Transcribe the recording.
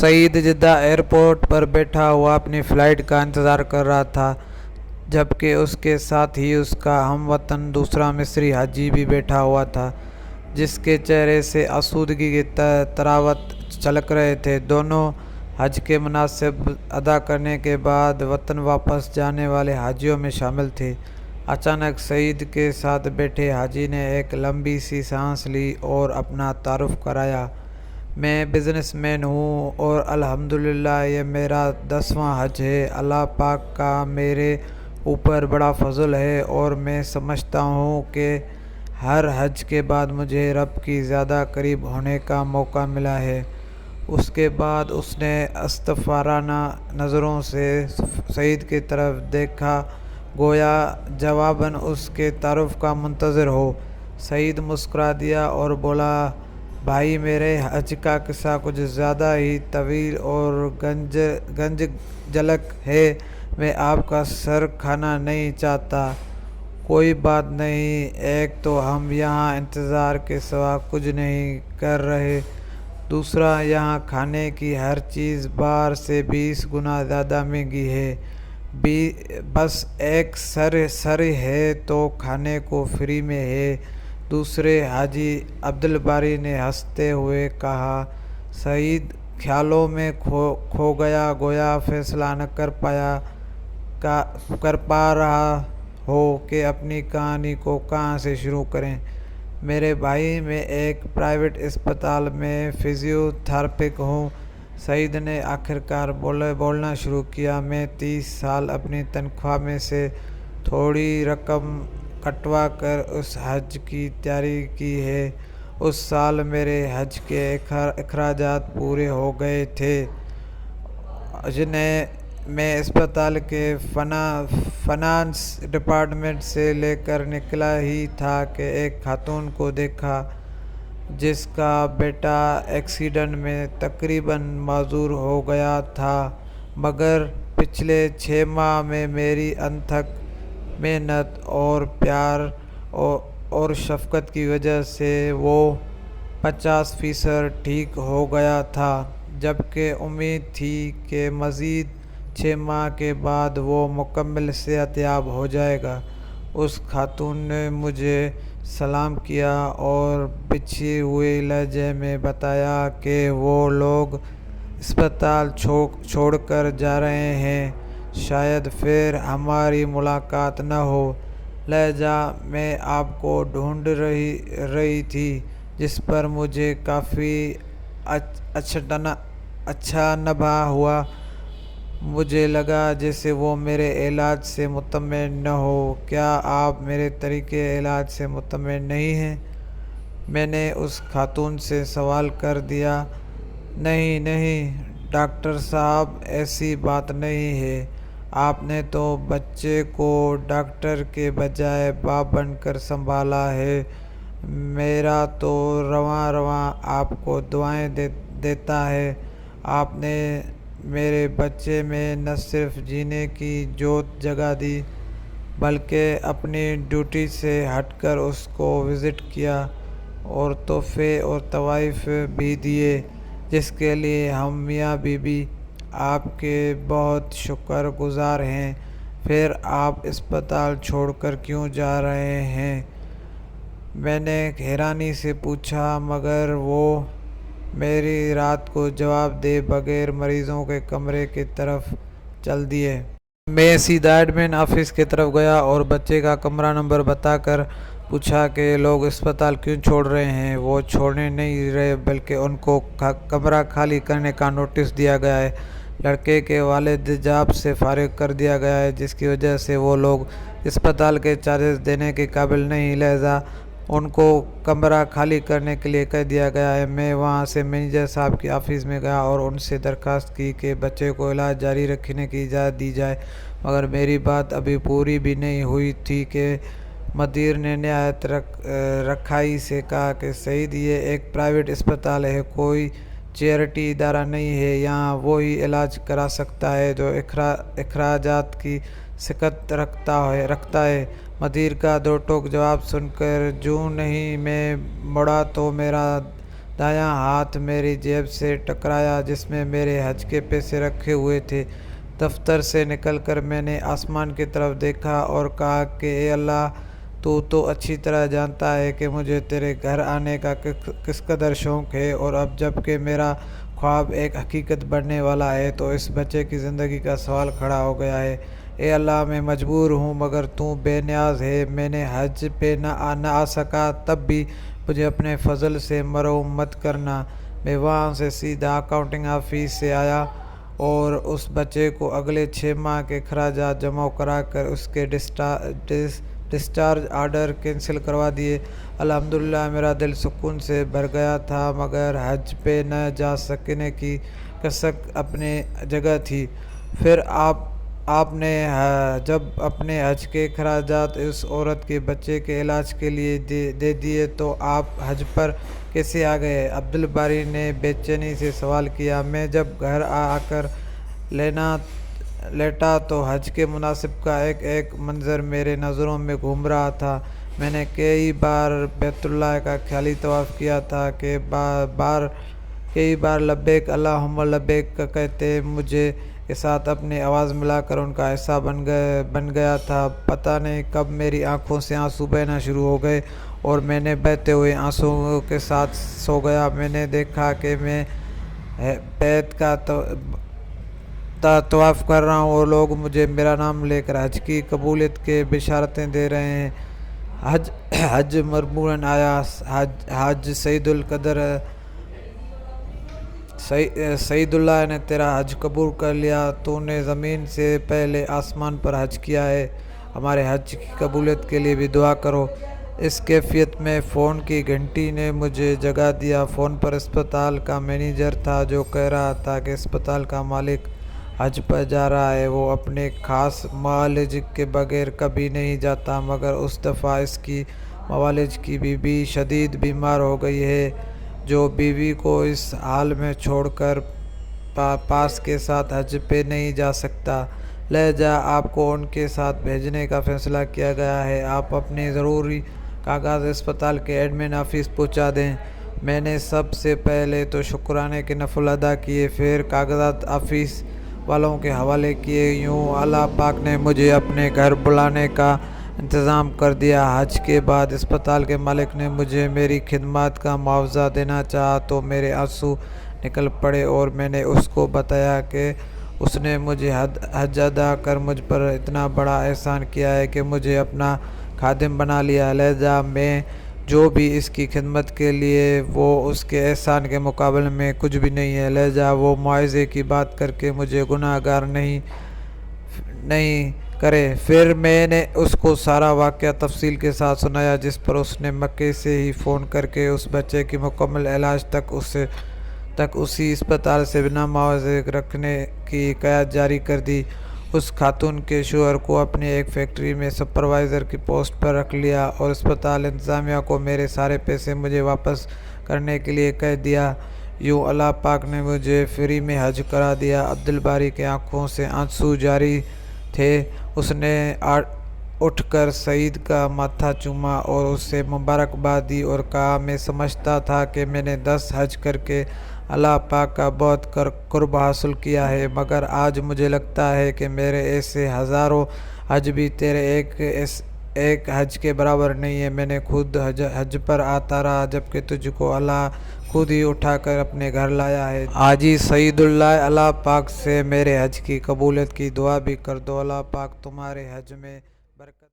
سعید Jeddah airport پر بیٹھا ہوا اپنی فلائٹ کا انتظار کر رہا تھا، جبکہ اس کے ساتھ ہی اس کا ہم وطن دوسرا مصری حاجی بھی بیٹھا ہوا تھا، جس کے چہرے سے آسودگی کی طراوت چھلک رہے تھے۔ دونوں حج کے مناسب ادا کرنے کے بعد وطن واپس جانے والے حاجیوں میں شامل تھے۔ اچانک سعید کے ساتھ بیٹھے حاجی نے ایک لمبی سی سانس لی اور اپنا تعارف کرایا: میں بزنس مین ہوں اور الحمدللہ یہ میرا 10واں حج ہے۔ اللہ پاک کا میرے اوپر بڑا فضل ہے اور میں سمجھتا ہوں کہ ہر حج کے بعد مجھے رب کی زیادہ قریب ہونے کا موقع ملا ہے۔ اس کے بعد اس نے استغفارانہ نظروں سے سعید کی طرف دیکھا، گویا جواباً اس کے تعارف کا منتظر ہو۔ سعید مسکرا دیا اور بولا: بھائی، میرے حج کا قصہ کچھ زیادہ ہی طویل اور گنجلک ہے، میں آپ کا سر کھانا نہیں چاہتا۔ کوئی بات نہیں، ایک تو ہم یہاں انتظار کے سوا کچھ نہیں کر رہے، دوسرا یہاں کھانے کی ہر چیز باہر سے 20 گنا زیادہ مہنگی ہے، بس ایک سر ہے تو کھانے کو فری میں ہے۔ دوسرے حاجی عبدالباری نے ہنستے ہوئے کہا۔ سعید خیالوں میں کھو گیا، گویا فیصلہ نہ کر پا رہا ہو کہ اپنی کہانی کو کہاں سے شروع کریں۔ میرے بھائی، میں ایک پرائیویٹ اسپتال میں فزیو تھراپسٹ ہوں، سعید نے آخرکار بولنا شروع کیا۔ میں 30 سال اپنی تنخواہ میں سے تھوڑی رقم کٹوا کر اس حج کی تیاری کی ہے۔ اس سال میرے حج کے اخراجات پورے ہو گئے تھے، جنہیں میں اسپتال کے فنانس ڈپارٹمنٹ سے لے کر نکلا ہی تھا کہ ایک خاتون کو دیکھا جس کا بیٹا ایکسیڈنٹ میں تقریباً معذور ہو گیا تھا، مگر پچھلے 6 ماہ میں میری انتھک محنت اور پیار اور شفقت کی وجہ سے وہ 50% ٹھیک ہو گیا تھا، جبکہ امید تھی کہ مزید 6 ماہ کے بعد وہ مکمل صحت یاب ہو جائے گا۔ اس خاتون نے مجھے سلام کیا اور بچھے ہوئے لہجے میں بتایا کہ وہ لوگ اسپتال چھوڑ کر جا رہے ہیں، شاید پھر ہماری ملاقات نہ ہو، لہٰذا میں آپ کو ڈھونڈ رہی تھی، جس پر مجھے کافی اچنبھا ہوا۔ مجھے لگا جیسے وہ میرے علاج سے مطمئن نہ ہو۔ کیا آپ میرے طریقۂ علاج سے مطمئن نہیں ہیں؟ میں نے اس خاتون سے سوال کر دیا۔ نہیں ڈاکٹر صاحب، ایسی بات نہیں ہے، آپ نے تو بچے کو ڈاکٹر کے بجائے باپ بن کر سنبھالا ہے، میرا تو رواں آپ کو دعائیں دیتا ہے۔ آپ نے میرے بچے میں نہ صرف جینے کی جوت جگا دی، بلکہ اپنی ڈیوٹی سے ہٹ کر اس کو وزٹ کیا اور تحفے اور تحائف بھی دیے، جس کے لیے ہم میاں بیوی آپ کے بہت شکر گزار ہیں۔ پھر آپ اسپتال چھوڑ کر کیوں جا رہے ہیں؟ میں نے حیرانی سے پوچھا، مگر وہ میری رات کو جواب دے بغیر مریضوں کے کمرے کی طرف چل دیے۔ میں سیدھا ایڈمن آفس کی طرف گیا اور بچے کا کمرہ نمبر بتا کر پوچھا کہ یہ لوگ اسپتال کیوں چھوڑ رہے ہیں۔ وہ چھوڑنے نہیں رہے، بلکہ ان کو کمرہ خالی کرنے کا نوٹس دیا گیا ہے۔ لڑکے کے والد جاب سے فارغ کر دیا گیا ہے، جس کی وجہ سے وہ لوگ اسپتال کے چارجز دینے کے قابل نہیں، لہذا ان کو کمرہ خالی کرنے کے لیے کہہ دیا گیا ہے۔ میں وہاں سے مینیجر صاحب کے آفس میں گیا اور ان سے درخواست کی کہ بچے کو علاج جاری رکھنے کی اجازت دی جائے، مگر میری بات ابھی پوری بھی نہیں ہوئی تھی کہ مدیر نے نہایت رخائی سے کہا کہ سعید، یہ ایک پرائیویٹ اسپتال ہے، کوئی چیریٹی ادارہ نہیں ہے، یہاں وہی علاج کرا سکتا ہے جو اخراجات کی سکت رکھتا ہے۔ مدیر کا دو ٹوک جواب سن کر جوں نہیں میں مڑا تو میرا دایاں ہاتھ میری جیب سے ٹکرایا جس میں میرے حج کے پیسے رکھے ہوئے تھے۔ دفتر سے نکل کر میں نے آسمان کی طرف دیکھا اور کہا کہ اے اللہ، تو اچھی طرح جانتا ہے کہ مجھے تیرے گھر آنے کا کس قدر شوق ہے، اور اب جب کہ میرا خواب ایک حقیقت بننے والا ہے تو اس بچے کی زندگی کا سوال کھڑا ہو گیا ہے۔ اے اللہ، میں مجبور ہوں مگر تو بے نیاز ہے۔ میں نے حج پہ نہ آ سکا تب بھی مجھے اپنے فضل سے محروم مت کرنا۔ میں وہاں سے سیدھا اکاؤنٹنگ آفس سے آیا اور اس بچے کو اگلے 6 ماہ کے اخراجات جمع کرا کر اس کے ڈسچارج آرڈر کینسل کروا دیے۔ الحمدللہ میرا دل سکون سے بھر گیا تھا، مگر حج پہ نہ جا سکنے کی کسک اپنے جگہ تھی۔ پھر آپ نے جب اپنے حج کے اخراجات اس عورت کے بچے کے علاج کے لیے دے دیے تو آپ حج پر کیسے آ گئے؟ عبدالباری نے بے چینی سے سوال کیا۔ میں جب گھر آ کر لیٹا تو حج کے مناسب کا ایک منظر میرے نظروں میں گھوم رہا تھا۔ میں نے کئی بار بیت اللہ کا خیالی طواف کیا تھا، کئی بار لبیک اللہم لبیک کہتے مجھے کے ساتھ اپنی آواز ملا کر ان کا حصہ بن گیا تھا۔ پتہ نہیں کب میری آنکھوں سے آنسو بہنا شروع ہو گئے اور میں نے بہتے ہوئے آنسوؤں کے ساتھ سو گیا۔ میں نے دیکھا کہ میں بیت کا طواف کر رہا ہوں اور لوگ مجھے میرا نام لے کر حج کی قبولیت کے بشارتیں دے رہے ہیں۔ حج مرمون آیا۔ حج سعید اللہ نے تیرا حج قبول کر لیا۔ تو نے زمین سے پہلے آسمان پر حج کیا ہے، ہمارے حج کی قبولیت کے لیے بھی دعا کرو۔ اس کیفیت میں فون کی گھنٹی نے مجھے جگا دیا۔ فون پر اسپتال کا مینیجر تھا جو کہہ رہا تھا کہ اسپتال کا مالک حج پر جا رہا ہے۔ وہ اپنے خاص معالج کے بغیر کبھی نہیں جاتا، مگر اس دفعہ اس کی معالج کی بیوی شدید بیمار ہو گئی ہے جو بیوی کو اس حال میں چھوڑ کر پاس کے ساتھ حج پہ نہیں جا سکتا، لہذا آپ کو ان کے ساتھ بھیجنے کا فیصلہ کیا گیا ہے۔ آپ اپنے ضروری کاغذ اسپتال کے ایڈمن آفس پہنچا دیں۔ میں نے سب سے پہلے تو شکرانے کے نفل ادا کیے، پھر کاغذات آفس والوں کے حوالے کیے۔ یوں اللہ پاک نے مجھے اپنے گھر بلانے کا انتظام کر دیا۔ حج کے بعد اسپتال کے مالک نے مجھے میری خدمات کا معاوضہ دینا چاہا تو میرے آنسو نکل پڑے اور میں نے اس کو بتایا کہ اس نے مجھے حج ادا کر مجھ پر اتنا بڑا احسان کیا ہے کہ مجھے اپنا خادم بنا لیا، لہذا میں جو بھی اس کی خدمت کے لیے وہ اس کے احسان کے مقابلے میں کچھ بھی نہیں ہے، لہذا وہ معاوضے کی بات کر کے مجھے گناہ گار نہیں کرے۔ پھر میں نے اس کو سارا واقعہ تفصیل کے ساتھ سنایا، جس پر اس نے مکے سے ہی فون کر کے اس بچے کی مکمل علاج تک اسی اسپتال سے بنا معاوضے رکھنے کی ہدایت جاری کر دی۔ اس خاتون کے شوہر کو اپنی ایک فیکٹری میں سپروائزر کی پوسٹ پر رکھ لیا اور اسپتال انتظامیہ کو میرے سارے پیسے مجھے واپس کرنے کے لیے کہہ دیا۔ یوں اللہ پاک نے مجھے فری میں حج کرا دیا۔ عبدالباری کی آنکھوں سے آنسو جاری تھے۔ اس نے اٹھ کر سعید کا ماتھا چوما اور اسے مبارکباد دی اور کہا، میں سمجھتا تھا کہ میں نے 10 حج کر کے اللہ پاک کا بہت قرب حاصل کیا ہے، مگر آج مجھے لگتا ہے کہ میرے ایسے ہزاروں حج بھی تیرے ایک حج کے برابر نہیں ہے۔ میں نے خود حج پر آتا رہا جبکہ تجھ کو اللہ خود ہی اٹھا کر اپنے گھر لایا ہے۔ حاجی سعید اللہ، اللہ پاک سے میرے حج کی قبولیت کی دعا بھی کر دو۔ اللہ پاک تمہارے حج میں برکت